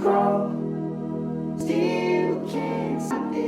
grow, still can't stop it.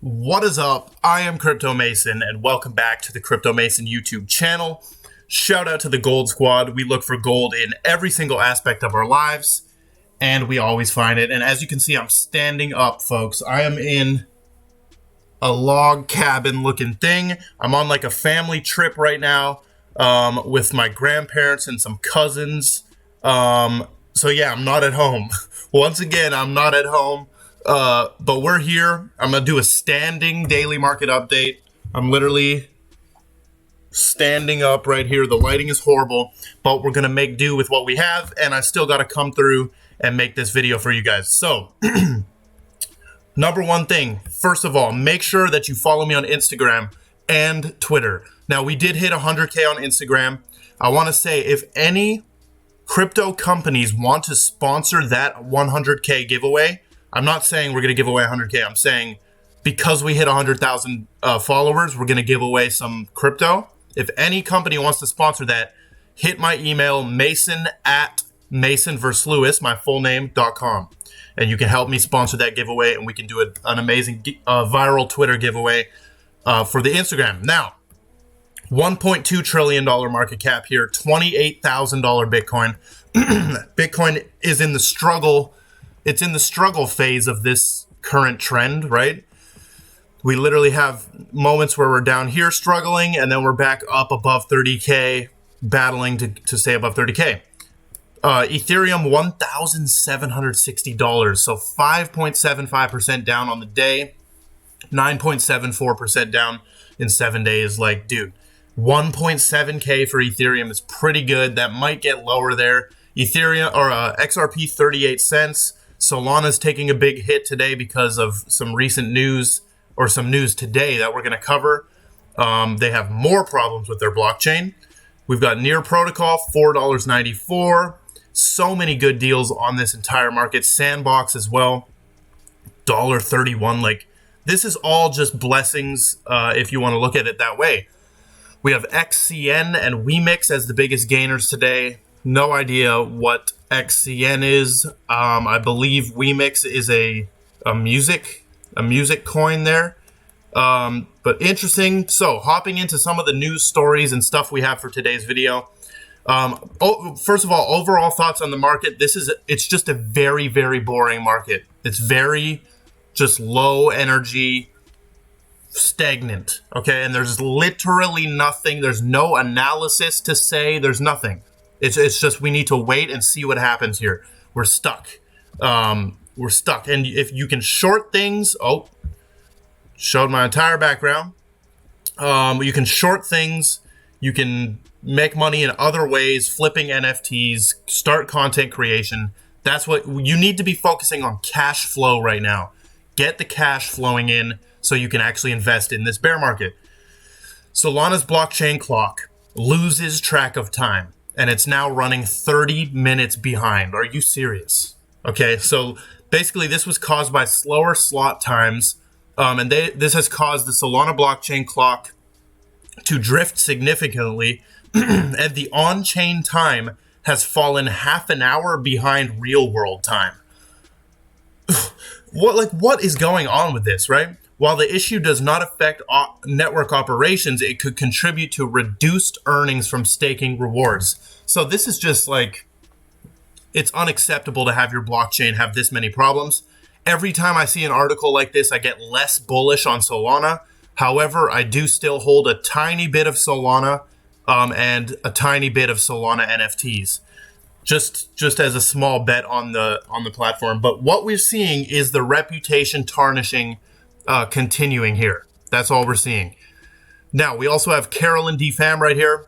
What is up? I am Crypto Mason, and welcome back to the Crypto Mason YouTube channel. Shout out to the Gold Squad. We look for gold in every single aspect of our lives, and we always find it. And as you can see, I'm standing up, folks. I am in a log cabin looking thing. I'm on like a family trip right now with my grandparents and some cousins. So yeah, I'm not at home. Once again, I'm not at home. But we're here. I'm gonna do a standing daily market update. I'm literally standing up right here. The lighting is horrible, but we're gonna make do with what we have, and I still gotta come through and make this video for you guys. So number one thing, first of all, make sure that you follow me on Instagram and Twitter. Now, we did hit 100K on Instagram. I want to say, if any crypto companies want to sponsor that 100K giveaway, I'm not saying we're going to give away 100K. I'm saying because we hit 100,000 followers, we're going to give away some crypto. If any company wants to sponsor that, hit my email, mason@masonverslewis, my full name.com. And you can help me sponsor that giveaway, and we can do an amazing viral Twitter giveaway for the Instagram. Now, $1.2 trillion market cap here, $28,000 Bitcoin. Bitcoin is in the struggle. It's in the struggle phase of this current trend, right? We literally have moments where we're down here struggling, and then we're back up above 30K, battling to stay above 30K. Ethereum, $1,760, so 5.75% down on the day, 9.74% down in 7 days. Like, dude, 1.7K for Ethereum is pretty good. That might get lower there. Ethereum or XRP 38 cents. Solana's taking a big hit today because of some recent news, or some news today that we're going to cover. They have more problems with their blockchain. We've got Near Protocol, $4.94. So many good deals on this entire market. Sandbox as well, $1.31. Like, this is all just blessings if you want to look at it that way. We have XCN and WeMix as the biggest gainers today. No idea what XCN is. I believe WeMix is a music coin there. But interesting. So hopping into some of the news stories and stuff we have for today's video. First of all, overall thoughts on the market. It's just a very, very boring market. It's very just low energy, stagnant. Okay. And there's literally nothing. There's no analysis to say. There's nothing. It's just, we need to wait and see what happens here. We're stuck. We're stuck. And if you can short things, showed my entire background. You can short things. You can make money in other ways, flipping NFTs, start content creation. That's what you need to be focusing on. Cash flow right now. Get the cash flowing in so you can actually invest in this bear market. Solana's blockchain clock loses track of time, and it's now running 30 minutes behind. Are you serious? Okay, so basically this was caused by slower slot times, and this has caused the Solana blockchain clock to drift significantly, and the on-chain time has fallen half an hour behind real-world time. What is going on with this, right? While the issue does not affect network operations, it could contribute to reduced earnings from staking rewards. So this is just like, it's unacceptable to have your blockchain have this many problems. Every time I see an article like this, I get less bullish on Solana. However, I do still hold a tiny bit of Solana and a tiny bit of Solana NFTs, just as a small bet on the platform. But what we're seeing is the reputation tarnishing continuing here. That's all we're seeing. Now, we also have Carolyn D. Pham right here.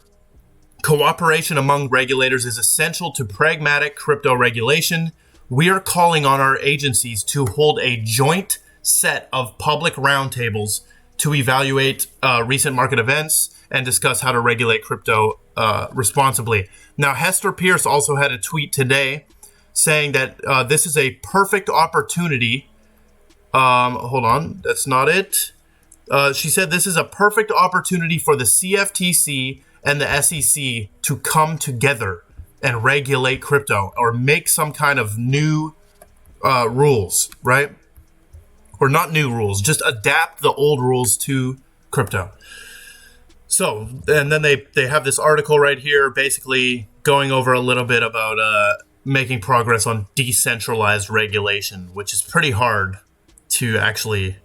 Cooperation among regulators is essential to pragmatic crypto regulation. We are calling on our agencies to hold a joint set of public roundtables to evaluate recent market events and discuss how to regulate crypto responsibly. Now, Hester Pierce also had a tweet today saying that this is a perfect opportunity. Hold on, that's not it. She said this is a perfect opportunity for the CFTC and the SEC to come together. and regulate crypto or make some kind of new rules, right? Or not new rules, just adapt the old rules to crypto. So, and then they have this article right here basically going over a little bit about making progress on decentralized regulation, which is pretty hard to actually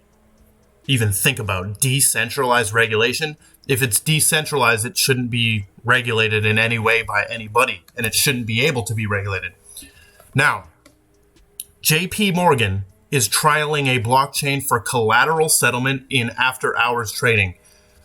even think about. Decentralized regulation. If it's decentralized, it shouldn't be regulated in any way by anybody, and it shouldn't be able to be regulated. Now, JP Morgan is trialing a blockchain for collateral settlement in after-hours trading.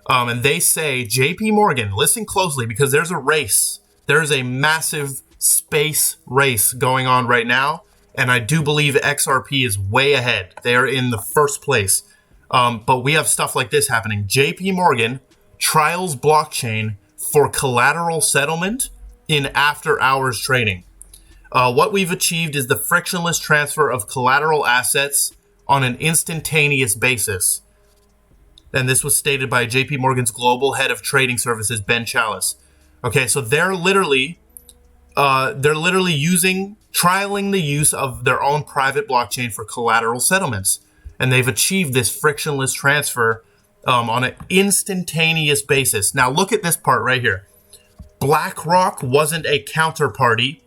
And they say, JP Morgan, listen closely because there's a race. There's a massive space race going on right now. And I do believe XRP is way ahead. They are in the first place. But we have stuff like this happening. JP Morgan trials blockchain for collateral settlement in after-hours trading. What we've achieved is the frictionless transfer of collateral assets on an instantaneous basis. And this was stated by JP Morgan's global head of trading services, Ben Chalice. Okay, so they're literally trialing the use of their own private blockchain for collateral settlements. And they've achieved this frictionless transfer on an instantaneous basis. Now look at this part right here. Blackrock wasn't a counterparty,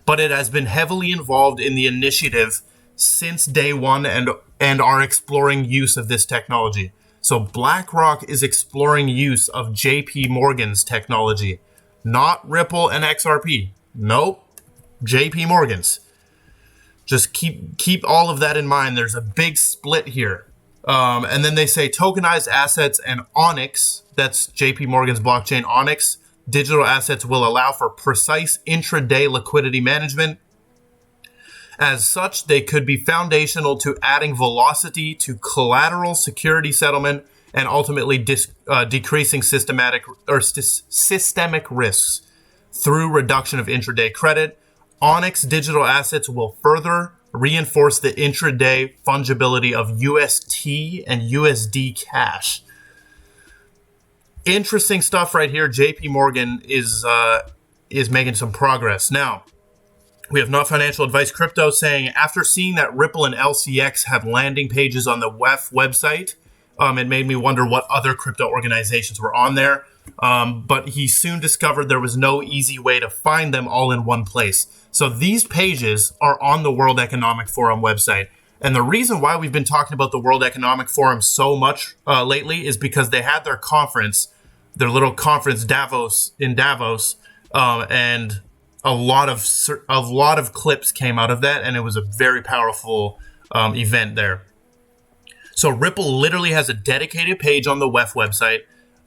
but it has been heavily involved in the initiative since day one and are exploring use of this technology. So BlackRock is exploring use of JP Morgan's technology, not Ripple and XRP. Nope, JP Morgan's. Just keep all of that in mind. There's a big split here. And then they say tokenized assets and Onyx, that's JP Morgan's blockchain Onyx, digital assets will allow for precise intraday liquidity management. As such, they could be foundational to adding velocity to collateral security settlement and ultimately decreasing systemic risks through reduction of intraday credit. Onyx digital assets will further reinforce the intraday fungibility of UST and USD cash. Interesting stuff right here. JP Morgan is making some progress. Now, we have Not Financial Advice Crypto saying, after seeing that Ripple and LCX have landing pages on the WEF website, it made me wonder what other crypto organizations were on there. But he soon discovered there was no easy way to find them all in one place. So these pages are on the World Economic Forum website. And the reason why we've been talking about the World Economic Forum so much lately is because they had their conference, their little conference in Davos, and a lot of clips came out of that, and it was a very powerful event there. So Ripple literally has a dedicated page on the WEF website.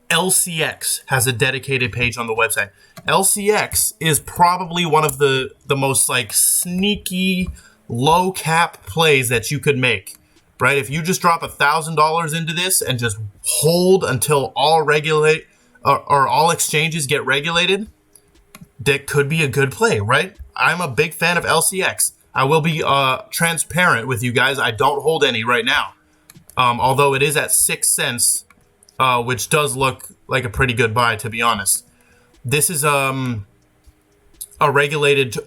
LCX has a dedicated page on the website. LCX is probably one of the most like sneaky low cap plays that you could make, right? If you just drop $1,000 into this and just hold until all all exchanges get regulated, that could be a good play, right? I'm a big fan of LCX. I will be transparent with you guys. I don't hold any right now, although it is at 6 cents, which does look like a pretty good buy, to be honest. This is a regulated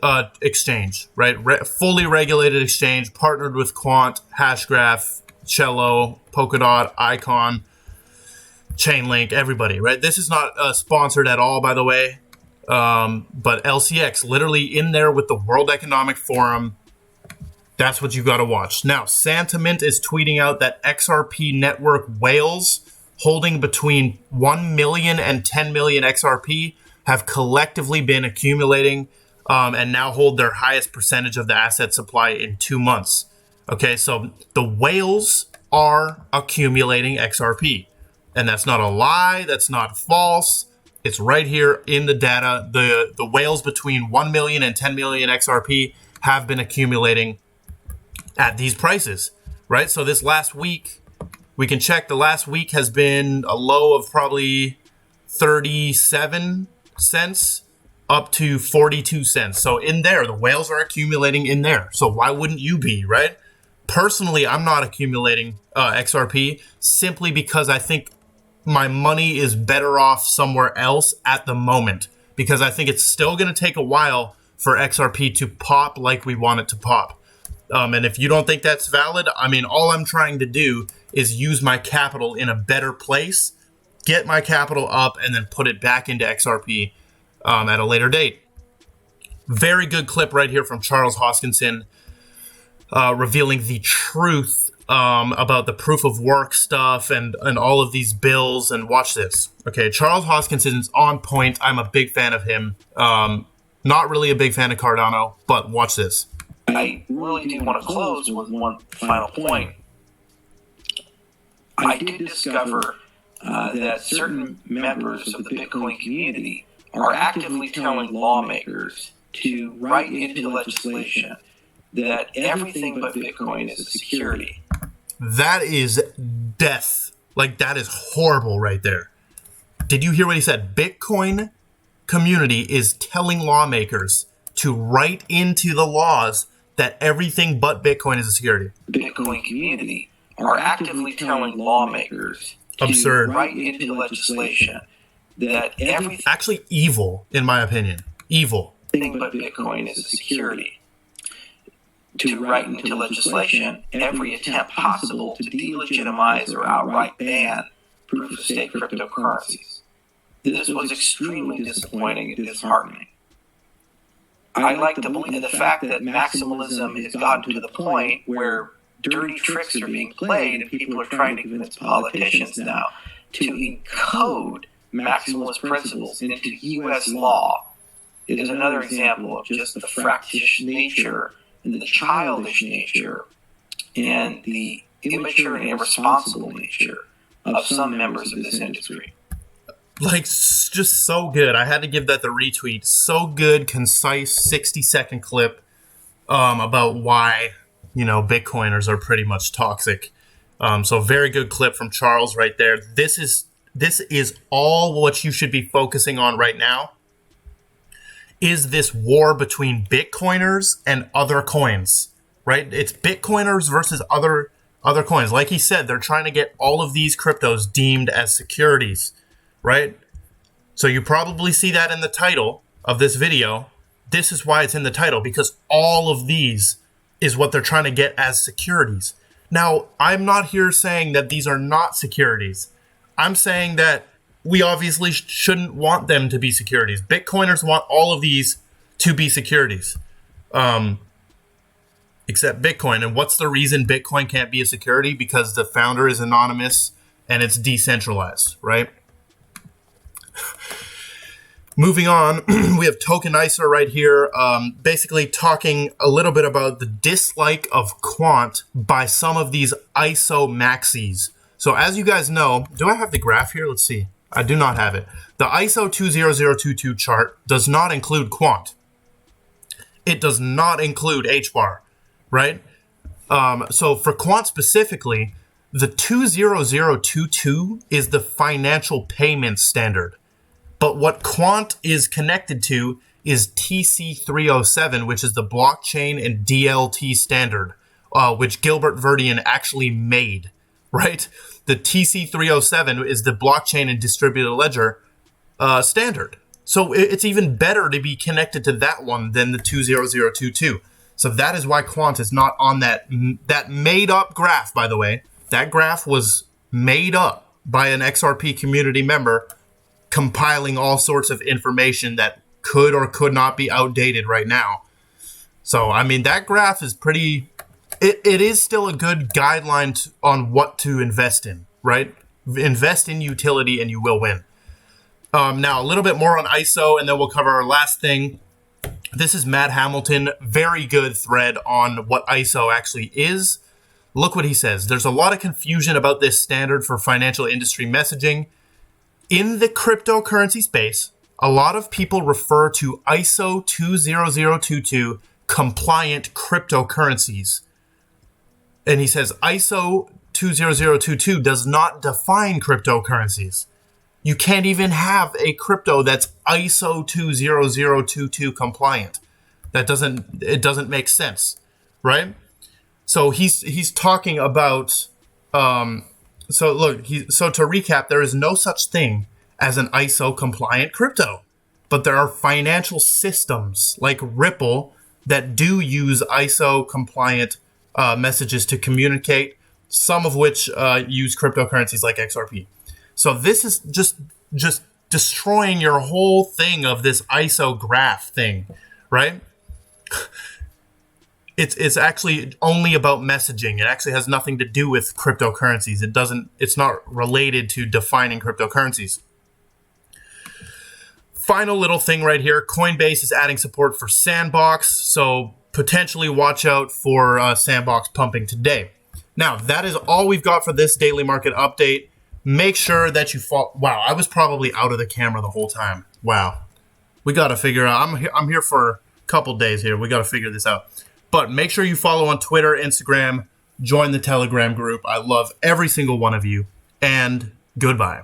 exchange, right? Fully regulated exchange, partnered with Quant, Hashgraph, Cello, Polkadot, Icon, Chainlink, everybody, right? This is not sponsored at all, by the way. But LCX, literally in there with the World Economic Forum, that's what you got to watch. Now, Santiment is tweeting out that XRP network whales holding between 1 million and 10 million XRP have collectively been accumulating and now hold their highest percentage of the asset supply in 2 months. Okay, so the whales are accumulating XRP. And that's not a lie, that's not false. It's right here in the data. The whales between 1 million and 10 million XRP have been accumulating at these prices, right? So this last week, we can check the last week has been a low of probably 37 cents up to 42 cents. So in there, the whales are accumulating in there. So why wouldn't you be, right? Personally, I'm not accumulating XRP simply because I think my money is better off somewhere else at the moment because I think it's still going to take a while for XRP to pop like we want it to pop. And if you don't think that's valid, I mean, all I'm trying to do is use my capital in a better place, get my capital up, and then put it back into XRP at a later date. Very good clip right here from Charles Hoskinson, revealing the truth about the proof of work stuff and all of these bills. And watch this. Okay, Charles Hoskinson's on point. I'm a big fan of him. Not really a big fan of Cardano, but watch this. I really do want to close with one final point. I did discover that certain members of the Bitcoin community are actively telling lawmakers to write into legislation that everything but Bitcoin is a security. That is death. Like, that is horrible right there. Did you hear what he said? Bitcoin community is telling lawmakers to write into the laws that everything but Bitcoin is a security. The Bitcoin community are actively telling lawmakers Absurd. to write into legislation that everything Actually, evil, in my opinion. Evil. but Bitcoin is a security. To write into legislation every attempt possible to delegitimize or outright ban proof-of-stake cryptocurrencies. This was extremely disappointing and disheartening. I like to believe the fact that maximalism has gotten to the point where dirty tricks are being played and people are trying to convince politicians now to encode maximalist principles into U.S. law is another example of just the fractious nature and the childish nature and the immature and irresponsible nature of some members of this industry. Like, just so good. I had to give that the retweet. So good, concise, 60-second clip about why, Bitcoiners are pretty much toxic. So very good clip from Charles right there. This is all what you should be focusing on right now, is this war between Bitcoiners and other coins, right? It's Bitcoiners versus other coins. Like he said, they're trying to get all of these cryptos deemed as securities, right? So you probably see that in the title of this video. This is why it's in the title, because all of these is what they're trying to get as securities. Now, I'm not here saying that these are not securities. I'm saying that we obviously shouldn't want them to be securities. Bitcoiners want all of these to be securities, except Bitcoin. And what's the reason Bitcoin can't be a security? Because the founder is anonymous and it's decentralized, right? Moving on, we have Tokenizer right here, basically talking a little bit about the dislike of quant by some of these ISO maxis. So as you guys know, do I have the graph here? Let's see. I do not have it. The ISO 20022 chart does not include quant. It does not include HBAR, right? So for quant specifically, the 20022 is the financial payment standard. But what quant is connected to is TC307, which is the blockchain and DLT standard, which Gilbert Verdian actually made, right? The TC307 is the blockchain and distributed ledger standard. So it's even better to be connected to that one than the 20022. So that is why quant is not on that made up graph, by the way. That graph was made up by an XRP community member compiling all sorts of information that could or could not be outdated right now. So, I mean, that graph is pretty... It is still a good guideline on what to invest in, right? Invest in utility and you will win. Now, a little bit more on ISO, and then we'll cover our last thing. This is Matt Hamilton. Very good thread on what ISO actually is. Look what he says. There's a lot of confusion about this standard for financial industry messaging. In the cryptocurrency space, a lot of people refer to ISO 20022 compliant cryptocurrencies. And he says ISO 20022 does not define cryptocurrencies. You can't even have a crypto that's ISO 20022 compliant. It doesn't make sense, right? So he's talking about So to recap, there is no such thing as an ISO compliant crypto, but there are financial systems like Ripple that do use ISO compliant messages to communicate, some of which use cryptocurrencies like XRP. So this is just destroying your whole thing of this ISO graph thing, right? It's actually only about messaging. It actually has nothing to do with cryptocurrencies. It's not related to defining cryptocurrencies. Final little thing right here, Coinbase is adding support for Sandbox, so potentially watch out for Sandbox pumping today. Now, that is all we've got for this daily market update. Make sure that you follow. Wow, I was probably out of the camera the whole time. Wow. We got to figure out. I'm here for a couple days here. We got to figure this out. But make sure you follow on Twitter, Instagram, join the Telegram group. I love every single one of you, and goodbye.